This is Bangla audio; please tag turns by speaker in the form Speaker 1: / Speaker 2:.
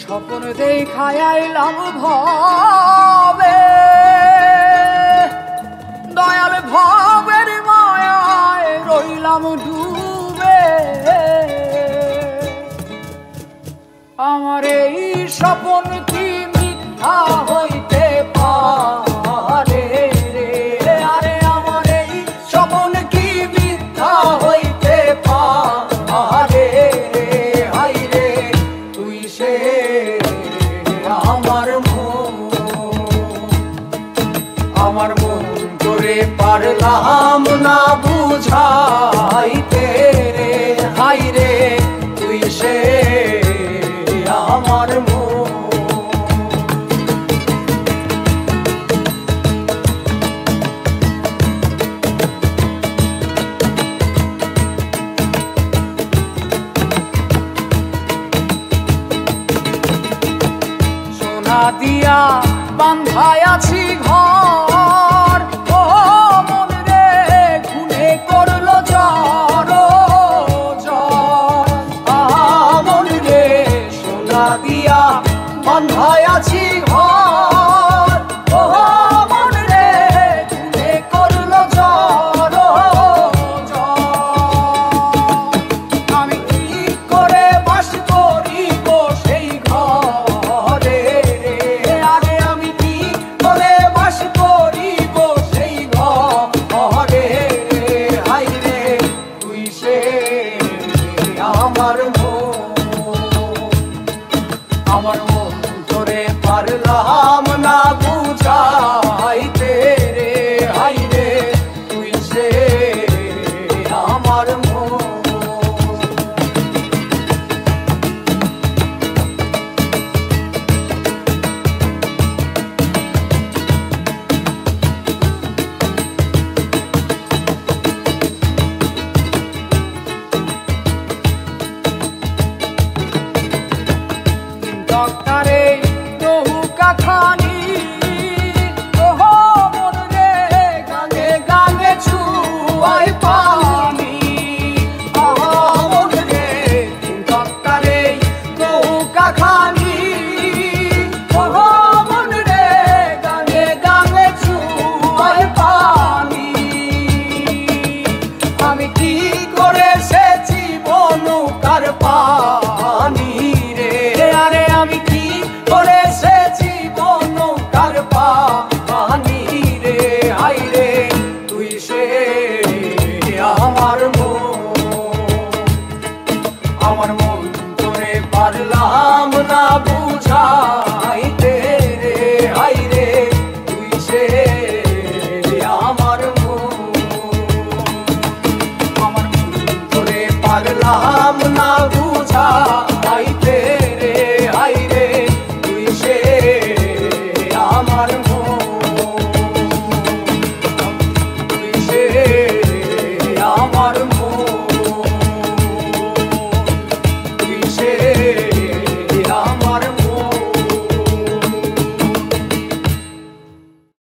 Speaker 1: স্বপ্ন দেখায় আইলাম ভবে, দয়াল ভবের মায়ায় রইলাম ডুবে। আমার এই স্বপ্ন কি মিথ্যা হইতে পারে রে? আরে আমার এই স্বপ্ন কি মিথ্যা হইতে পারে রে? হাই রে তুই সে আমার মন করে পারলাম না বুঝাইতে রে। হাই রে তুই সে আমার মন। সোনা দিয়া বান্ধায় আছি ঘর, ও মন রে খুনে করলো জ্বর জ্বর। মন রে সোনা দিয়া বান্ধায় আছি ঘর, ও মন রে খুনে করলো জ্বর জ্বর। আমি কি করে বাস করিব সেই ঘরে? আরে আমি কি করে বাস করিব সেই ঘরে? হাই রে তুই সে আমার মন তোরে পারলাম না বুঝাইতে রে। হাই রে তুই সে আমার মন। ডক্টরে নৌকা খানি, ওহ মন রে গাঙে গাঙে ছুয়ায় পানি। মন রে ডক্টরে নৌকা খানি, ওহ মন রে গাঙে গাঙে ছুয়ায় পানি। আমি কি করে সেচিব নৌকার পানি রে? আরে আমি কি করে সেচিব নৌকার পানি রে? হাই রে তুই সে আমার মন তোরে পারলাম না বুঝাইতে রে। হাই রে তুই সে আমার মন তোরে পারলাম না বুঝা।